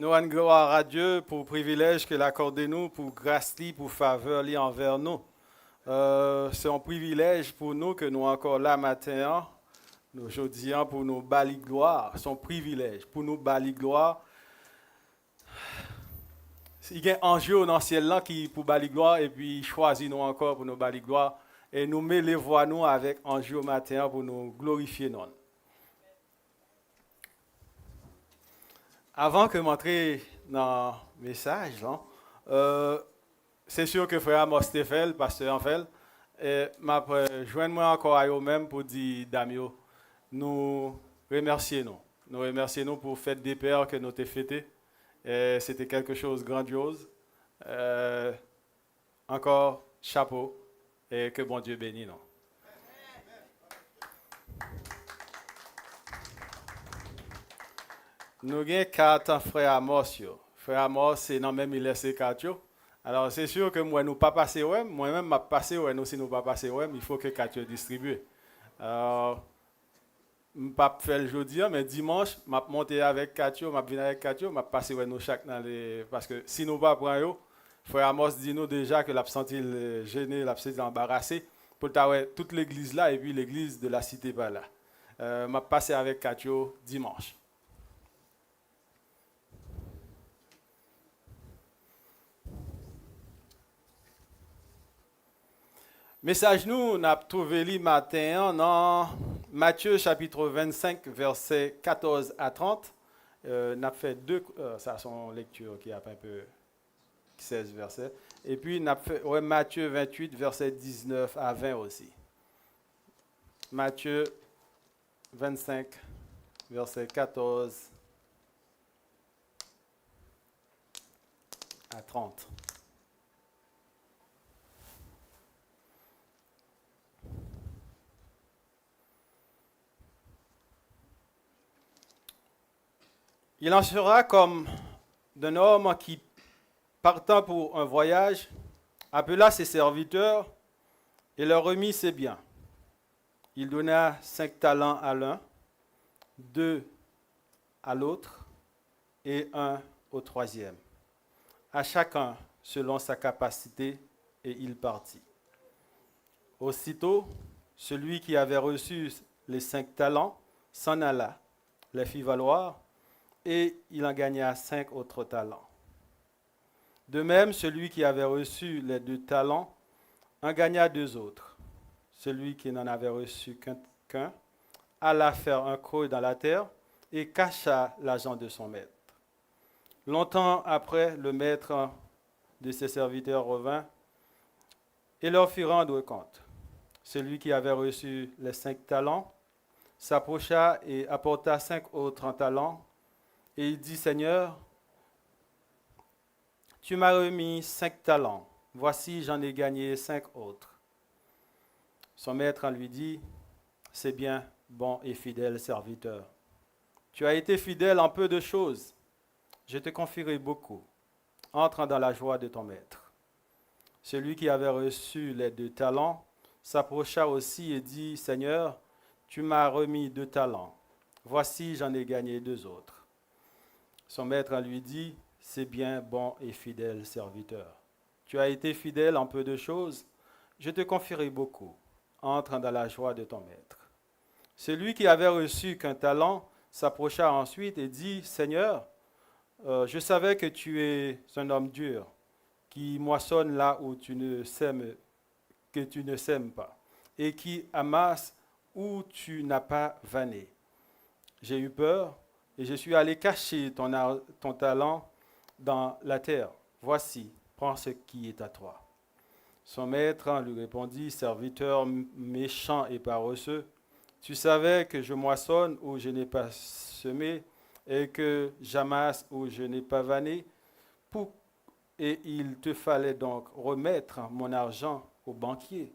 Nous rendons gloire à Dieu pour le privilège qu'il accorde nous, pour grâce, pour faveur envers nous. C'est un privilège pour nous que nous sommes encore là matin, nous aujourd'hui pour nous bali gloire. C'est un privilège pour nous bali gloire. Il y a un enjeu dans le ciel là qui pour bali gloire et puis il choisit nous encore pour nous bali gloire et nous met les voix nous avec enjeu matin pour nous glorifier nous. Avant que m'entrer dans le message, hein, c'est sûr que frère Amos Stéphel, pasteur Anfel, m'a joindre moi encore à eux-mêmes pour dire, Damio, nous remercier nous. Nous remercier nous pour la fête des pères que nous avons fêté. C'était quelque chose de grandiose. Encore chapeau et que bon Dieu bénisse nous. Nous avons quatre frères Amos. Frère Amos, c'est non même il laisse quatre. Alors c'est sûr que moi nous pas passer ouais, moi-même m'a passé ouais, nous si nous pas passer ouais, il faut que quatre distribué. Alors pas faire le jeudi mais dimanche m'a monter avec quatre, m'a venir avec quatre, m'a passer ouais nous chaque dans les parce que si nous pas prendre yo, frère Amos dit nous déjà que l'absenti gêné, l'absenti embarrassé pour ta ouais toute l'église là et puis l'église de la cité par là. M'a passé avec quatre dimanche. Message nous, on a trouvé le matin dans Matthieu chapitre 25, versets 14 à 30. On a fait deux, ça sont lecture qui a un peu 16 versets. Et puis on a fait ouais, Matthieu 28, versets 19 à 20 aussi. Matthieu 25, versets 14 à 30. Il en sera comme d'un homme qui, partant pour un voyage, appela ses serviteurs et leur remit ses biens. Il donna 5 talents à l'un, 2 à l'autre et 1 au troisième. À chacun selon sa capacité, et il partit. Aussitôt, celui qui avait reçu les 5 talents s'en alla, les fit valoir, et il en gagna 5 autres talents. De même, celui qui avait reçu les 2 talents en gagna 2 autres. Celui qui n'en avait reçu qu'un alla faire un creux dans la terre et cacha l'argent de son maître. Longtemps après, le maître de ses serviteurs revint et leur fit rendre compte. Celui qui avait reçu les 5 talents s'approcha et apporta 5 autres talents. Et il dit, Seigneur, tu m'as remis 5 talents. Voici, j'en ai gagné 5 autres. Son maître lui dit, c'est bien, bon et fidèle serviteur. Tu as été fidèle en peu de choses. Je te confierai beaucoup. Entre dans la joie de ton maître. Celui qui avait reçu les 2 talents s'approcha aussi et dit, Seigneur, tu m'as remis 2 talents. Voici, j'en ai gagné 2 autres. Son maître lui dit, c'est bien, bon et fidèle serviteur. Tu as été fidèle en peu de choses, je te confierai beaucoup. Entre dans la joie de ton maître. Celui qui avait reçu qu'un talent s'approcha ensuite et dit, Seigneur, je savais que tu es un homme dur, qui moissonne là où que tu ne sèmes pas, et qui amasse où tu n'as pas vanné. J'ai eu peur, et je suis allé cacher ton talent dans la terre. Voici, prends ce qui est à toi. Son maître lui répondit, serviteur méchant et paresseux, tu savais que je moissonne où je n'ai pas semé et que j'amasse où je n'ai pas vanné. Et il te fallait donc remettre mon argent au banquier.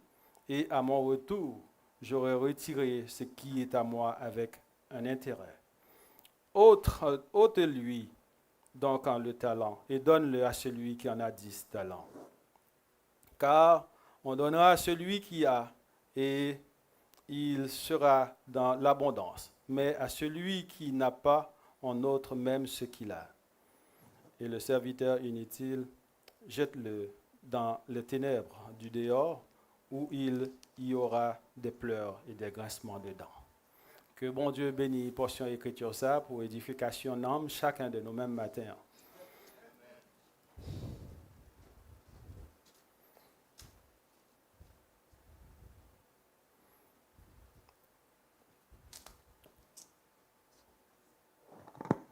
Et à mon retour, j'aurais retiré ce qui est à moi avec un intérêt. Ôte-lui donc le talent et donne-le à celui qui en a 10 talents. Car on donnera à celui qui a et il sera dans l'abondance. Mais à celui qui n'a pas, on ôte même ce qu'il a. et le serviteur inutile, jette-le dans les ténèbres du dehors, où il y aura des pleurs et des grincements de dents. Que bon Dieu bénisse portion écriture ça pour édification d'âme chacun de nous mêmes matins.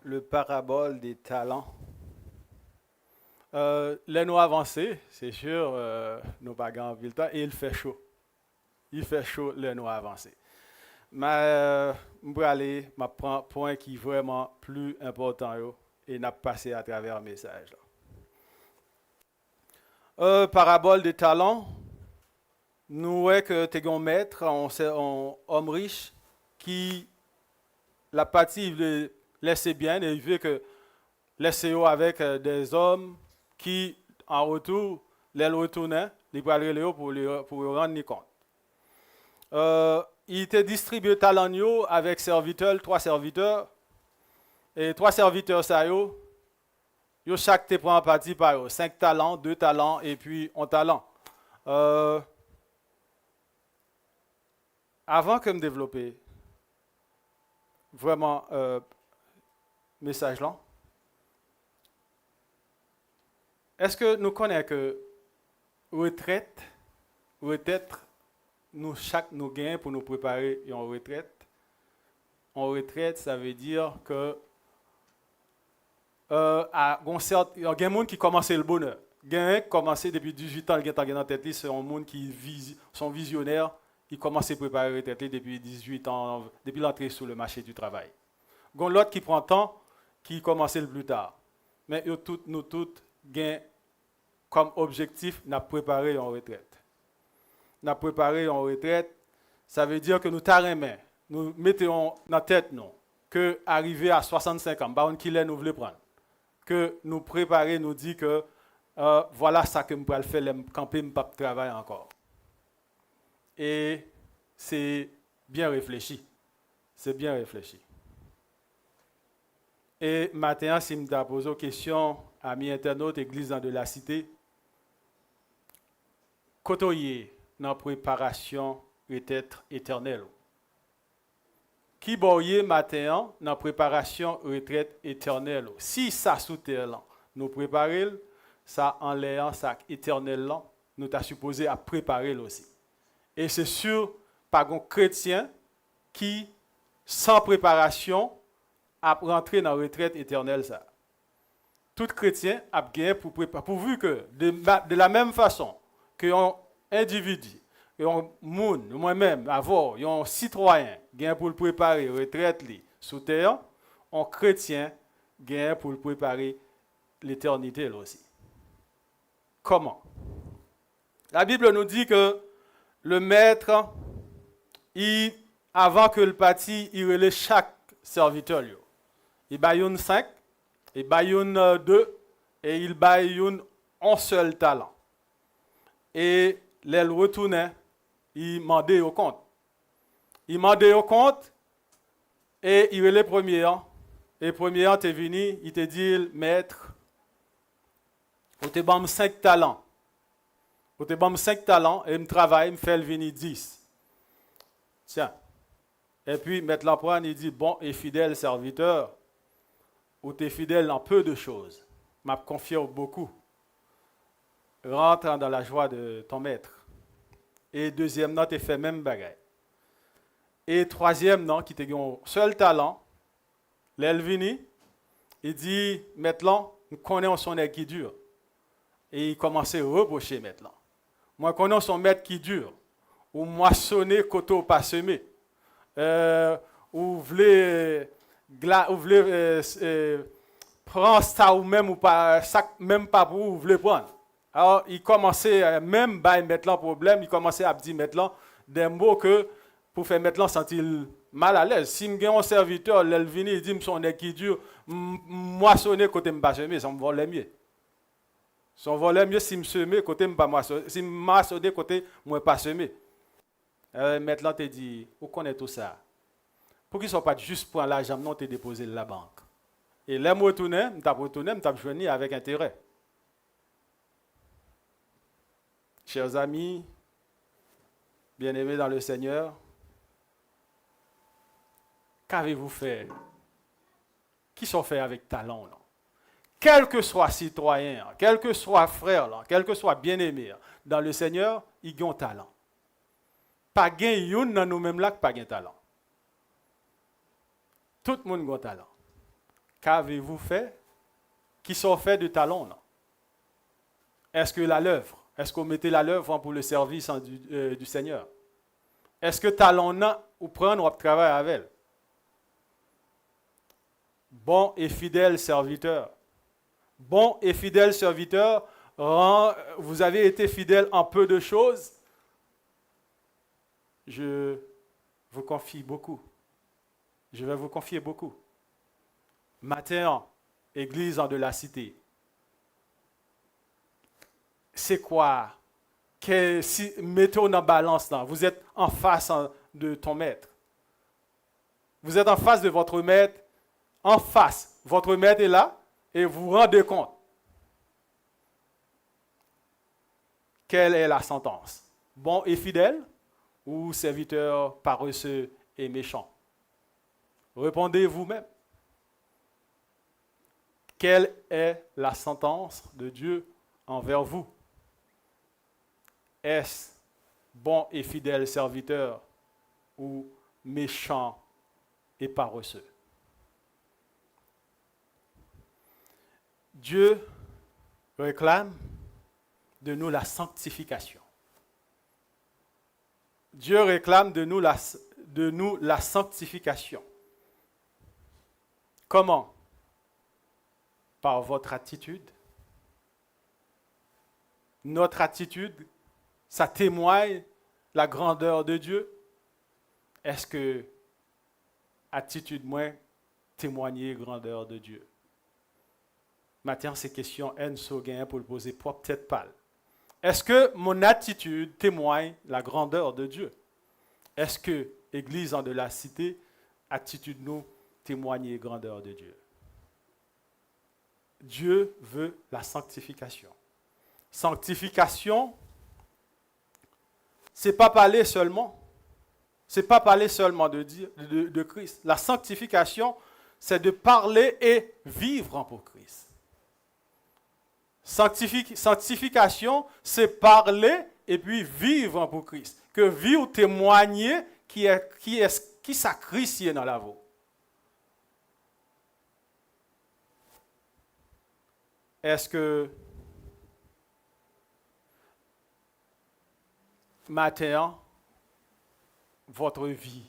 Le parabole des talents. Les nous avancés, c'est sûr, nous pas grand le temps et il fait chaud. Il fait chaud les nous avancés. Mais je vais aller, je prends un point qui est vraiment plus important et n'a passé à travers le message. Parabole des talents. Nous voyons que tu es un maître, un homme riche qui la partie de laisser bien et il veut que laisser avec des hommes qui en retour les retournent, les prennent pour rendre compte. Il était distribué talent avec serviteurs, 3 serviteurs. Et 3 serviteurs, ça yo chaque te prend parti par eux. 5 talents, 2 talents et puis 1 talent. Avant que me développer vraiment message là, est-ce que nous connaissons que retraite, nous chaque nous gagnons pour nous préparer une retraite. En retraite, ça veut dire que il y a des gens qui commencent le bonheur. Il y a des gens qui commencent depuis 18 ans, qui sont dans tête, c'est un monde qui sont visionnaires, ils commencent à préparer la retraite depuis 18 ans, depuis l'entrée sur le marché du travail. Il y a l'autre qui prend temps, qui commence le plus tard. Mais nous tous gagnons comme objectif de préparer une retraite. Nous préparer une retraite, ça veut dire que nous t'arrêtons, nous mettons dans la tête nous, que arriver à 65 ans, par qui nous voulons prendre, que nous préparer, nous dit que voilà ça que nous pouvons faire, le camper, nous ne pas travailler encore. Et c'est bien réfléchi. C'est bien réfléchi. Et maintenant, si je me pose une question à mes internautes, Église de la Cité, côtoyer dans la préparation retraite éternelle. Qui boye matin dans la préparation retraite éternelle. Si ça sous terre nous préparer ça en l'air ça éternel nous t'a supposé à préparer aussi. Et c'est sûr pas un chrétien qui sans préparation a rentré dans la retraite éternelle ça. Tout chrétien a gagné pour préparer pourvu que de la même façon que un individu, un monde, moi-même, avoir un citoyen gagne pour le préparer retraite sous terre, un chrétien gagne pour le préparer l'éternité aussi. Comment? La Bible nous dit que le maître, avant que le parti, il relève chaque serviteur. Il baille 5, il baille 2 et il baille un seul talent. Et les retournait, il mandait au compte. Il mandait au compte et il relève premier. Et premier est venu, il te dit, maître, vous te donne 5 talents. Vous te donne 5 talents et je travaille, je fais venir 10. Tiens. Et puis, maître l'empereur, il dit, bon et fidèle serviteur, ou tu es fidèle en peu de choses, m'a confié beaucoup. Rentre dans la joie de ton maître. Et deuxième, non, tu fait même bagaille. Et troisième, non, qui te un seul talent, l'Elvini, il dit, maintenant, nous connaissons son aide qui dure. Et il commençait à reprocher maintenant. Moi, je connais son maître qui dure. Ou moissonner côté pas semé. Ou voulez prendre ça ou même ou pas ça même pas pour vous voulez prendre. Alors il commençait même à mettre là problème, il commençait à dire maintenant des mots que pour faire maintenant sentir mal à l'aise. Si me un serviteur l'elvini il dit me son qui dure moissonner côté me pas semer, ça me volait mieux. Son volet mieux si me semer côté me pas moissonner, si me moissonner côté moi pas semer. Maintenant te dit, vous connaissez tout ça. Pour qu'ils ne soient pas juste prendre l'argent, non, te déposer la banque. Et là, je retourné joigné avec intérêt. Chers amis, bien-aimés dans le Seigneur, qu'avez-vous fait? Qui sont faits avec talent, là? Quel que soit citoyen, quel que soit frère, là, quel que soit bien-aimé dans le Seigneur, ils ont talent. Pas gain youn dans nous-mêmes là, pas gain talent. Tout le monde a talent. Qu'avez-vous fait? Qui sont faits de talent, là? Est-ce que la l'œuvre? Est-ce qu'on mettait la l'œuvre pour le service du Seigneur? Est-ce que talent ou prendre ou travailler avec elle? Bon et fidèle serviteur. Bon et fidèle serviteur, vous avez été fidèle en peu de choses. Je vous confie beaucoup. Je vais vous confier beaucoup. Matin, église de la cité. C'est quoi? Mettez-vous dans la balance là. Vous êtes en face de ton maître. Vous êtes en face de votre maître. En face. Votre maître est là et vous vous rendez compte. Quelle est la sentence? Bon et fidèle ou serviteur paresseux et méchant? Répondez vous-même. Quelle est la sentence de Dieu envers vous? Est-ce bon et fidèle serviteur ou méchant et paresseux? Dieu réclame de nous la sanctification. Dieu réclame de nous la sanctification. Comment? Par votre attitude. Notre attitude, ça témoigne la grandeur de Dieu. Est-ce que attitude moins témoigner la grandeur de Dieu? Maintenant, ces questions, Enso gagne pour le poser, peut-être pas. Est-ce que mon attitude témoigne la grandeur de Dieu? Est-ce que Église de la cité, attitude nous témoigne la grandeur de Dieu? Dieu veut la sanctification. Sanctification, c'est pas parler seulement. C'est pas parler seulement de Christ. La sanctification, c'est de parler et vivre pour Christ. Sanctification, c'est parler et puis vivre pour Christ. Que vivre témoigner qui ça Christ est dans la vie. Est-ce que matin, votre vie,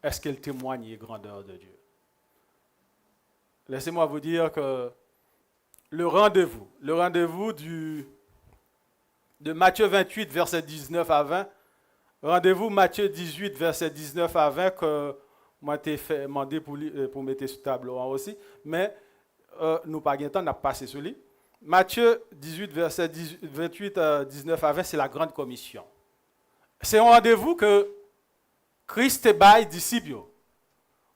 est-ce qu'elle témoigne la grandeur de Dieu? Laissez-moi vous dire que le rendez-vous de Matthieu 28, verset 19 à 20, rendez-vous Matthieu 18, verset 19 à 20, que moi t'ai fait demander pour mettre sur le tableau aussi, mais nous pas de temps, on a passé sur lui. Matthieu 18, verset 28, 19 à 20, c'est la grande commission. C'est un rendez-vous que Christ te baille disciples.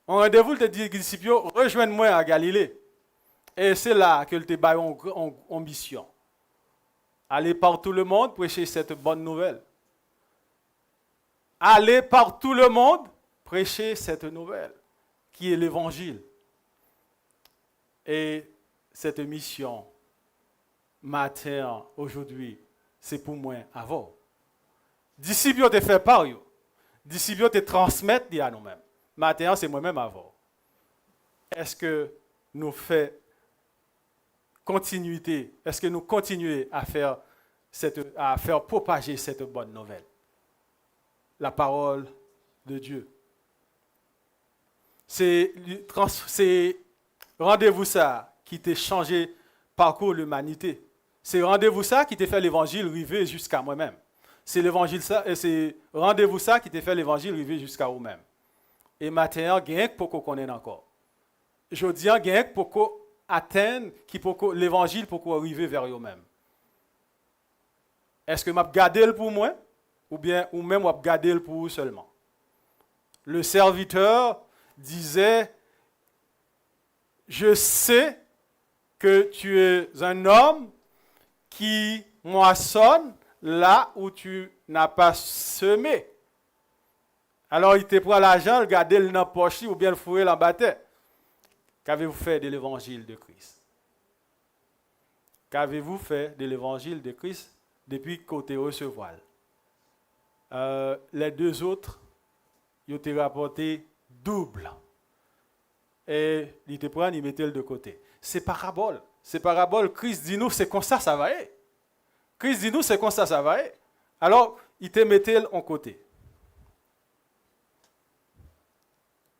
Un rendez-vous te dit disciples, rejoignez-moi à Galilée. Et c'est là que te baille en ambition. Allez par tout le monde prêcher cette bonne nouvelle. Allez par tout le monde prêcher cette nouvelle, qui est l'évangile. Et cette mission, matin, aujourd'hui, c'est pour moi avant. Disciples te fait par eux. Disciples te transmettent à nous-mêmes. Matin, c'est moi-même avant. Est-ce que nous faisons continuité? Est-ce que nous continuons à faire propager cette bonne nouvelle? La parole de Dieu. C'est rendez-vous ça qui t'a changé parcours l'humanité. C'est rendez-vous ça qui t'a fait l'évangile arriver jusqu'à moi-même. C'est l'évangile ça, et c'est rendez-vous ça qui t'a fait l'évangile arriver jusqu'à vous-même. Et maintenant, il y a pour qu'on connaisse encore. Je dis, il y a pour qu'on atteigne l'évangile pour qu'on arrive vers vous-même. Est-ce que je vais garder pour moi ou même je vais garder pour vous seulement? Le serviteur disait, je sais que tu es un homme qui moissonne là où tu n'as pas semé. Alors il te prend l'argent, le garder le dans la poche ou bien le fouiller dans la terre. Qu'avez-vous fait de l'évangile de Christ? Qu'avez-vous fait de l'évangile de Christ depuis qu'on te recevoir? Les deux autres, ils ont rapporté double. Et ils te prennent, ils mettent le de côté. C'est parabole. C'est parabole. Christ dit nous, c'est comme ça, ça va être. Christ dit nous, c'est comme ça va être. Alors, il te mettait en côté.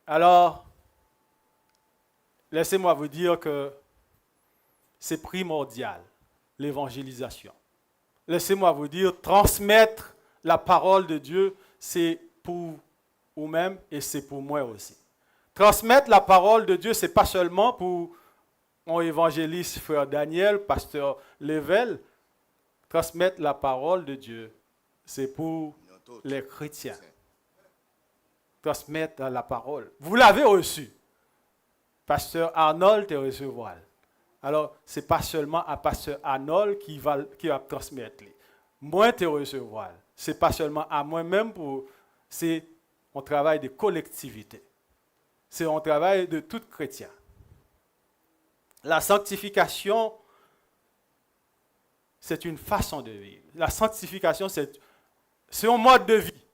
Alors, laissez-moi vous dire que c'est primordial, l'évangélisation. Laissez-moi vous dire, transmettre la parole de Dieu, c'est pour vous-même et c'est pour moi aussi. Transmettre la parole de Dieu, ce n'est pas seulement pour mon évangéliste frère Daniel, pasteur Level. Transmettre la parole de Dieu, c'est pour les chrétiens. Transmettre la parole. Vous l'avez reçu. Pasteur Arnold te recevoir. Alors, ce n'est pas seulement à pasteur Arnold qui va transmettre. Moi te recevoir. Ce n'est pas seulement à moi-même, c'est un travail de collectivité. C'est un travail de tout chrétien. La sanctification, c'est une façon de vivre. La sanctification, c'est un mode de vie.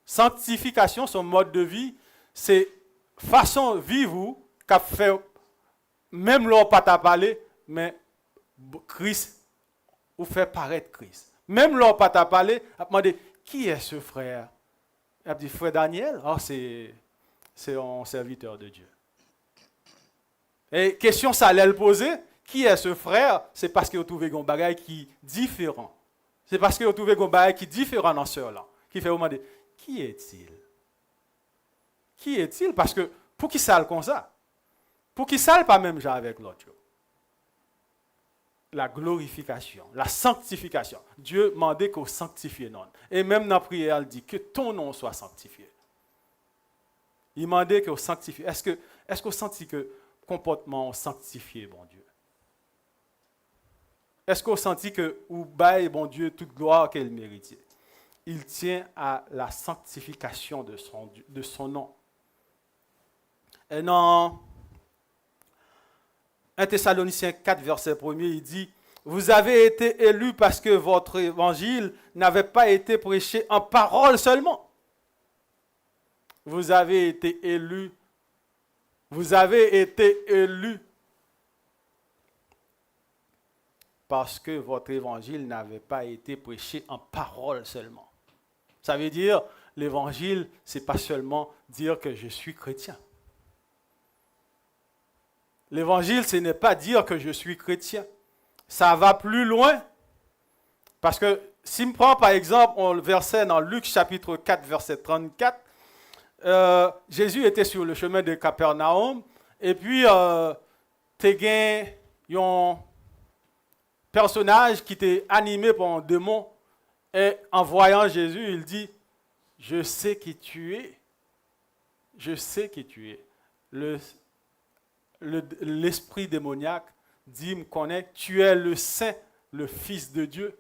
Sanctification, son mode de vie, c'est façon de vivre qu'a fait, même l'on pas t'a parlé, mais Christ, ou fait paraître Christ. Même l'on pas t'a parlé, a demandé, qui est ce frère? Il a dit, frère Daniel, oh, c'est un serviteur de Dieu. Et question, ça allait le poser, qui est ce frère? C'est parce qu'il a trouvé un bagage qui est différent. C'est parce qu'il a trouvé un bagage qui est différent dans ce là. Qui fait demander, qui est-il? Qui est-il? Parce que, pour qui ça comme ça? Pour qui ça pas même genre avec l'autre? La glorification, la sanctification. Dieu demandait qu'on sanctifie non. Et même dans la prière, il dit que ton nom soit sanctifié. Il demandait qu'on sanctifie. Est-ce qu'on sentit que comportement sanctifié, bon Dieu? Est-ce qu'on sentit que ou baille, bon Dieu, toute gloire qu'elle méritait? Il tient à la sanctification de son nom. Et dans 1 Thessaloniciens 4, verset 1er, il dit, « Vous avez été élus parce que votre évangile n'avait pas été prêché en parole seulement. » Vous avez été élus. Vous avez été élus parce que votre évangile n'avait pas été prêché en parole seulement. Ça veut dire, l'évangile, ce n'est pas seulement dire que je suis chrétien. L'évangile, ce n'est pas dire que je suis chrétien. Ça va plus loin. Parce que si je prends par exemple le verset dans Luc chapitre 4, verset 34, Jésus était sur le chemin de Capernaum et puis tu as un personnage qui était animé par un démon et en voyant Jésus, il dit, je sais qui tu es. Je sais qui tu es. L'esprit démoniaque dit, me connaît, tu es le Saint, le Fils de Dieu.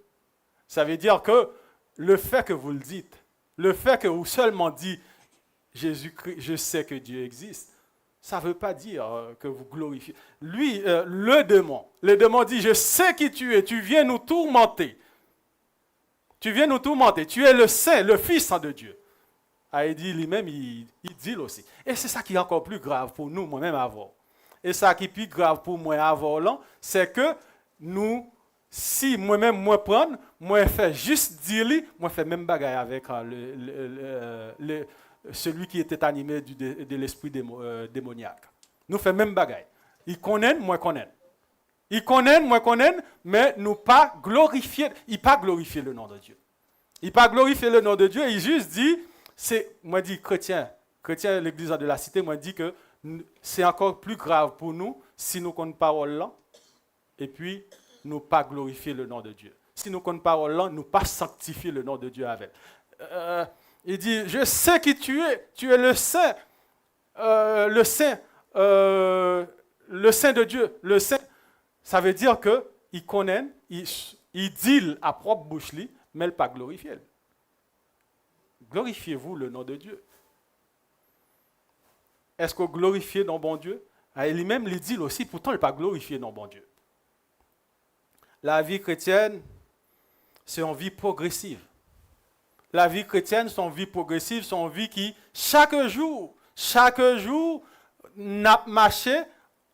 Ça veut dire que le fait que vous le dites, le fait que vous seulement dites, Jésus-Christ, je sais que Dieu existe, ça ne veut pas dire que vous glorifiez. Lui, le démon dit, je sais qui tu es, tu viens nous tourmenter. Tu viens nous tourmenter, tu es le Saint, le Fils de Dieu. Ah, il dit lui-même, il dit aussi. Et c'est ça qui est encore plus grave pour nous, moi-même, avant. Et ça qui est plus grave pour moi avant là, c'est que nous, si moi-même, moi prendre, moi fais juste dire lui, moi fais même bagaille avec celui qui était animé de l'esprit démoniaque. Nous faisons même bagaille. Ils connaissent, moi connais. Ils connaissent, moi connais, mais nous pas glorifier, il pas glorifier le nom de Dieu. Il pas glorifier le nom de Dieu, il juste dit, moi dit chrétien l'église de la cité, moi dit que c'est encore plus grave pour nous si nous connaissons parole là, et puis nous pas glorifier le nom de Dieu. Si nous connaissons parole là, nous pas sanctifier le nom de Dieu avec. Il dit, je sais qui tu es le Saint, le le Saint de Dieu. Le Saint, ça veut dire qu'il connaît, il dit à propre bouche, mais il pas glorifié. Glorifiez-vous le nom de Dieu. Est-ce que glorifiez non bon Dieu? Et lui-même, il dit aussi, pourtant, il pas glorifié non bon Dieu. La vie chrétienne, c'est une vie progressive. La vie chrétienne, c'est une vie progressive, c'est une vie qui, chaque jour, n'a marché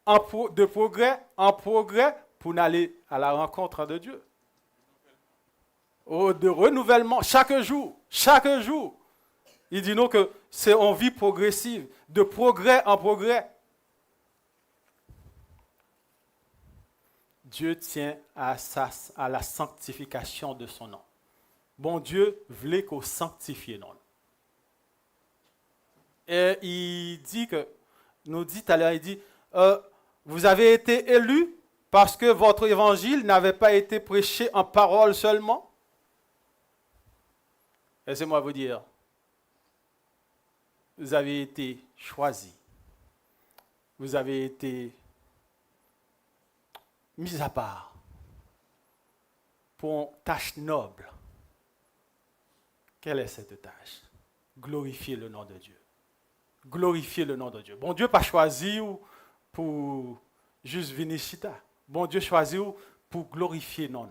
de progrès en progrès pour aller à la rencontre de Dieu. De renouvellement, chaque jour. Il dit non que c'est une vie progressive, de progrès en progrès. Dieu tient à la sanctification de son nom. Bon Dieu voulait qu'on sanctifie non. Et il dit que, nous dit tout à l'heure, il dit, vous avez été élus parce que votre évangile n'avait pas été prêché en parole seulement. Laissez-moi vous dire, vous avez été choisis. Vous avez été mis à part pour une tâche noble. Quelle est cette tâche? Glorifier le nom de Dieu. Glorifier le nom de Dieu. Bon Dieu n'a pas choisi pour juste venir chita. Bon Dieu choisit pour glorifier non.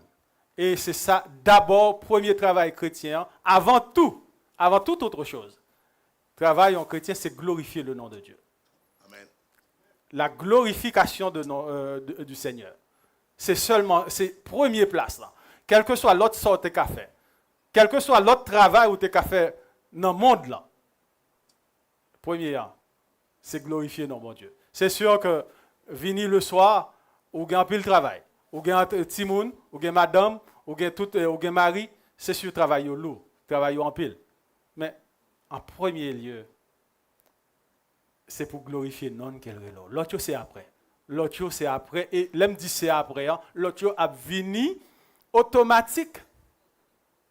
Et c'est ça, d'abord, premier travail chrétien, avant toute autre chose. Travail en chrétien, c'est glorifier le nom de Dieu. Amen. La glorification du Seigneur. C'est première place là. Quelle que soit l'autre sorte que tu as fait, quel que soit l'autre travail où tu as fait dans le monde là, premier, c'est glorifier non, mon Dieu. C'est sûr que venir le soir, ou gain pile travail, ou gain timoun, ou gain madame, ou gain mari, c'est sûr travail lourd, travail en pile. Mais en premier lieu, c'est pour glorifier non qu'elle est là. L'autre c'est après. L'autre c'est après et l'aime dit c'est après, l'autre a venu automatique.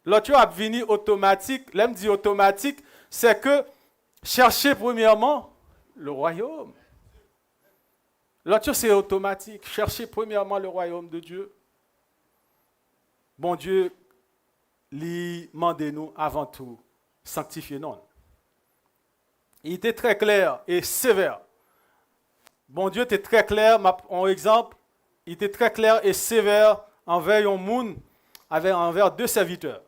L'autre a venu automatique, l'aime dit automatique, c'est que chercher premièrement le royaume. L'autre c'est automatique, chercher premièrement le royaume de Dieu. Bon Dieu, lui mandez-nous avant tout sanctifier non. Il était très clair et sévère. Bon Dieu était très clair, en exemple, il était très clair et sévère envers un monde, envers deux serviteurs.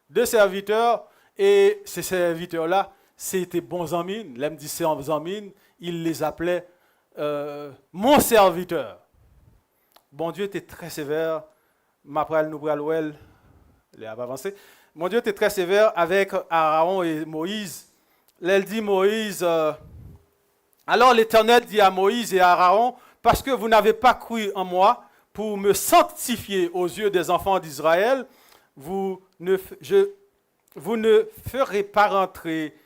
Deux serviteurs, et ces serviteurs-là, c'était bons amis. L'aime dit c'est bons amis, il les appelait mon serviteur. Bon Dieu était très sévère. M'après nous pral il a avancé. Mon Dieu était très sévère avec Aaron et Moïse. Elle dit Moïse, alors l'Éternel dit à Moïse et à Aaron, parce que vous n'avez pas cru en moi pour me sanctifier aux yeux des enfants d'Israël, vous ne ferez pas rentrer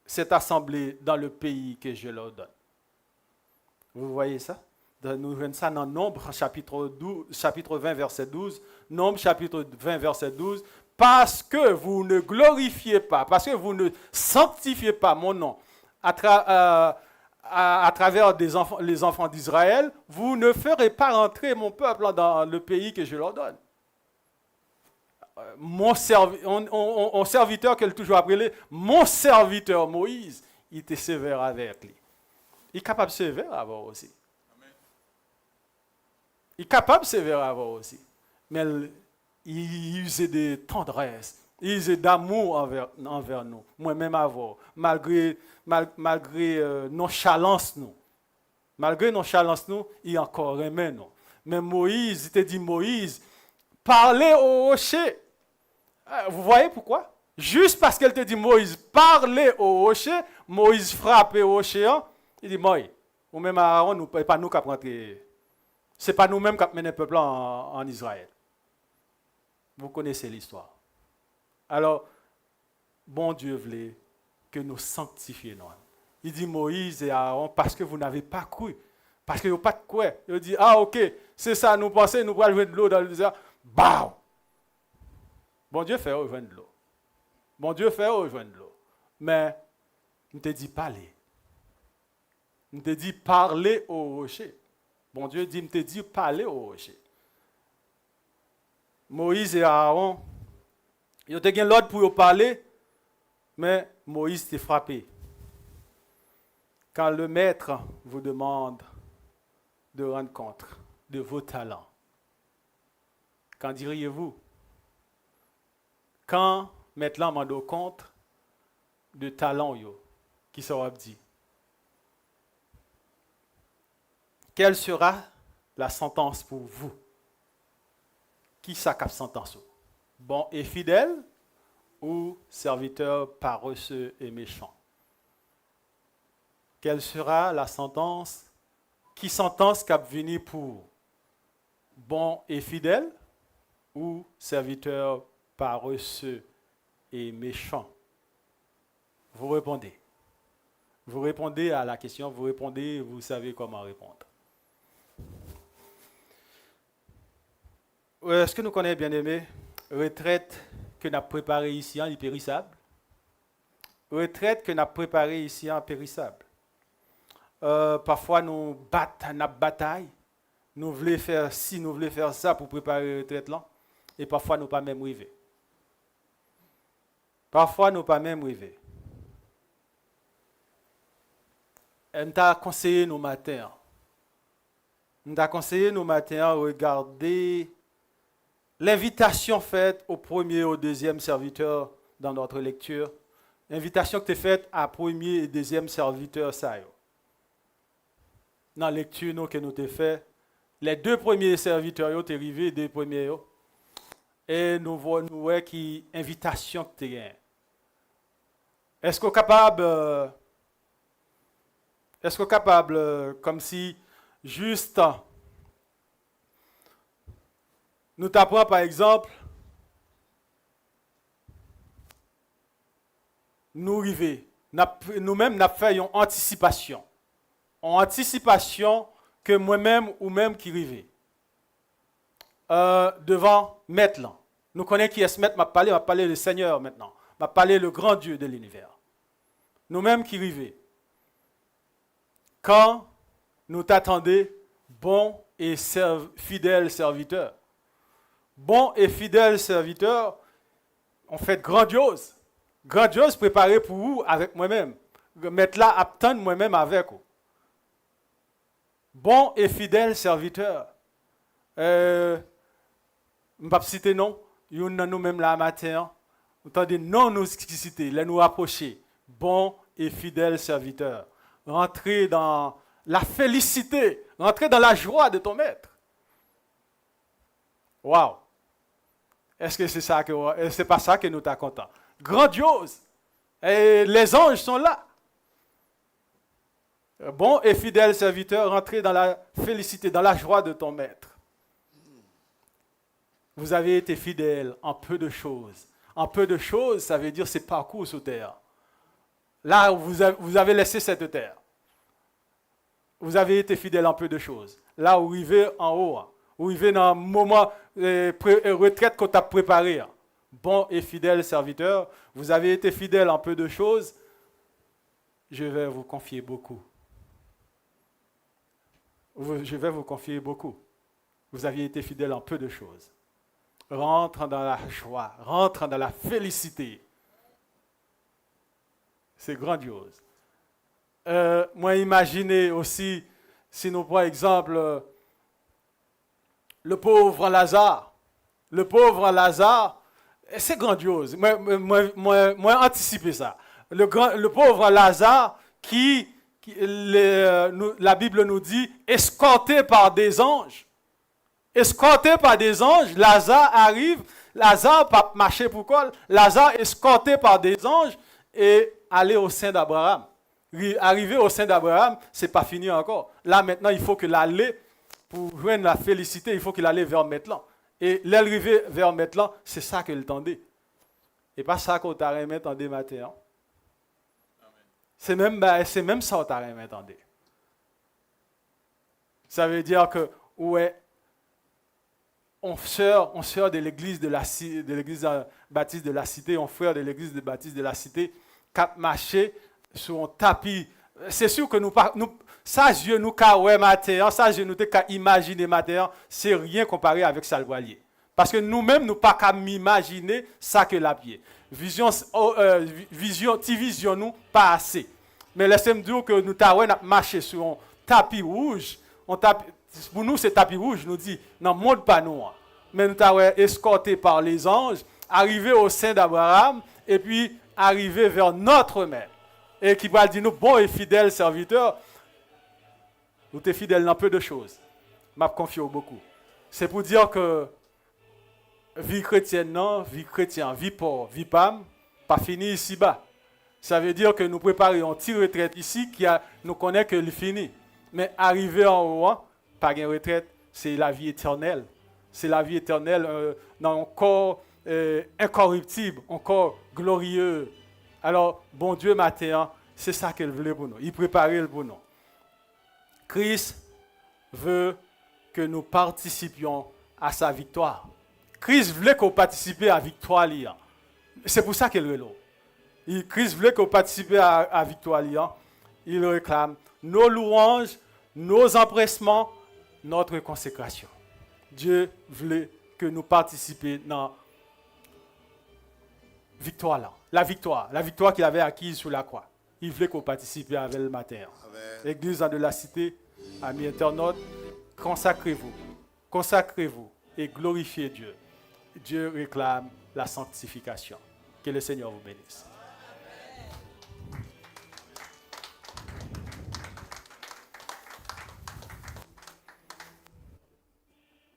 cette assemblée dans le pays que je leur donne. Vous voyez ça? Nous voyons ça dans Nombre, chapitre 20, verset 12. Nombre, chapitre 20, verset 12. Parce que vous ne glorifiez pas, parce que vous ne sanctifiez pas mon nom à travers les enfants d'Israël, vous ne ferez pas rentrer mon peuple dans le pays que je leur donne. Mon serviteur, qu'elle toujours appelé, mon serviteur Moïse, il était sévère avec lui. Il est capable de sévère avoir aussi. Il est capable de sévère avoir aussi. Mais il usait de tendresse, il usait d'amour envers nous. Moi-même avoir, malgré nonchalance nous. Malgré nonchalance nous, il encore aimait nous. Mais Moïse, il te dit Moïse, parlez au rocher. Vous voyez pourquoi? Juste parce qu'elle te dit Moïse, parlez au rocher, Moïse frappe au rocher, il dit Moïse, ou même Aaron, nous pas nous qui avons rentré. Ce n'est pas nous-mêmes qui avons mené le peuple en Israël. Vous connaissez l'histoire. Alors, bon Dieu voulait que nous sanctifions. Il dit Moïse et Aaron, parce que vous n'avez pas cru. Parce que vous n'avez pas de quoi. Il dit, ah ok, c'est ça, nous pensons, nous allons jouer de l'eau dans le désert. Bah! Bon Dieu fait rejoindre de l'eau. Bon Dieu fait rejoindre de l'eau. Mais, il ne te dit pas aller. Il te dit parler au rocher. Bon Dieu dit, il te dit parler au rocher. Moïse et Aaron, ils ont eu l'ordre pour parler, mais Moïse s'est frappé. Quand le maître vous demande de rendre compte de vos talents, qu'en diriez-vous? Quand maintenant m'en rend compte de talents qui sera dit? Quelle sera la sentence pour vous? Qui s'accap sentence? Bon et fidèle ou serviteur paresseux et méchant? Quelle sera la sentence? Qui sentence cap venir pour bon et fidèle ou serviteur paresseux et méchant? Vous répondez. Vous répondez à la question, vous répondez, vous savez comment répondre. Est-ce que nous connaissons, bien aimé, retraite que nous avons préparée ici en périssable? Retraite que nous avons préparée ici en périssable. Parfois, nous battons notre bataille. Nous voulons faire ci, nous voulons faire ça pour préparer la retraite là. Et parfois, nous ne pas même arriver. Parfois, nous ne pas même arriver. On t'a conseillé nos matins. On t'a conseillé nos matins à regarder l'invitation faite au premier et au deuxième serviteur dans notre lecture. L'invitation que tu as faite à premier et deuxième serviteur, ça. Dans la lecture que nous avons fait, les deux premiers serviteurs sont arrivés, les deux premiers. Et nous voyons qui invitation que tu as. Est-ce qu'on est capable, comme si juste, nous t'apprenons par exemple, nous arriver, nous-mêmes nous fait une anticipation. En anticipation que moi-même ou même qui arrive devant maître là. Nous connaissons qui est ce maître, m'a parlé le Seigneur maintenant, m'a parlé le grand Dieu de l'univers. Nous-mêmes qui arrivons. Quand nous t'attendons, bon et fidèle serviteur. Bon et fidèle serviteur, on fait grandiose. Grandiose préparé pour vous avec moi-même. Mettre là, attendre moi-même avec vous. Bon et fidèle serviteur. Je ne vais pas citer non. Nous-mêmes là matin. Entendez, non nous citer, nous rapprocher. Bon et fidèle serviteur. Rentrer dans la félicité. Rentrer dans la joie de ton maître. Waouh! Est-ce que c'est ça que c'est pas ça que nous t'es content? Grandiose! Et les anges sont là. Bon et fidèle serviteur, rentrez dans la félicité, dans la joie de ton maître. Vous avez été fidèle en peu de choses. En peu de choses, ça veut dire c'est parcours sur terre. Là, vous avez laissé cette terre. Vous avez été fidèle en peu de choses. Là, vous arrivez en haut. Vous arrivez dans un moment retraite qu'on t'a préparé. Bon et fidèle serviteur, vous avez été fidèle en peu de choses. Je vais vous confier beaucoup. Je vais vous confier beaucoup. Vous aviez été fidèle en peu de choses. Rentre dans la joie, rentre dans la félicité. C'est grandiose. Moi, imaginez aussi, si nous prenons exemple, le pauvre Lazare. Le pauvre Lazare, c'est grandiose. Moi, anticiper ça. Le pauvre Lazare la Bible nous dit, escorté par des anges. Escorté par des anges, Lazare arrive. Lazare pas marché pour quoi? Lazare escorté par des anges et aller au sein d'Abraham. Arriver au sein d'Abraham, c'est pas fini encore. Là maintenant, il faut que l'aller pour joindre la félicité, il faut qu'il aille vers Maitland. Et l'arrivée vers Maitland, c'est ça qu'il tendait. Et pas ça qu'on t'a remis tendé matin. C'est même ça qu'on t'a remis tendé. Ça veut dire que ouais, on sœur de l'église de l'église baptiste de la cité, on frère de l'église de baptiste de la cité, cap marché sur un tapis C'est sûr que ça, Dieu nous a ouais matin, ça, Dieu nous a imaginé matin, c'est rien comparé avec ça le voilier. Parce que nous-mêmes, nous pas qu'à m'imaginer ça que la pied. Vision, vision nous, pas assez. Mais laissez-moi dire que nous avons marché sur un tapis rouge. Pour nous, c'est tapis rouge, nous dit, non, monte pas nous. Mais nous avons escorté par les anges, arrivé au sein d'Abraham, et puis arrivé vers notre mère. Et qui va dire nous, bon et fidèle serviteur, nous sommes fidèles dans peu de choses. Je m'ai confié beaucoup. C'est pour dire que vie chrétienne, non, vie chrétienne, vie pauvre, vie pam, pas fini ici-bas. Ça veut dire que nous préparons une petite retraite ici qui nous connaît que le fini. Mais arriver en haut, pas une retraite, c'est la vie éternelle. C'est la vie éternelle dans un corps incorruptible, un corps glorieux. Alors, bon Dieu, matin, c'est ça qu'il voulait pour nous. Il préparait pour nous. Christ veut que nous participions à sa victoire. Christ voulait qu'on participe à la victoire. C'est pour ça qu'il est là. Christ voulait qu'on participe à la victoire. Il réclame nos louanges, nos empressements, notre consécration. Dieu voulait que nous participions dans victoire la victoire qu'il avait acquise sur la croix. Il voulait qu'on participe avec le matin. Église de la cité, amis internautes, consacrez-vous et glorifiez Dieu. Dieu réclame la sanctification. Que le Seigneur vous bénisse.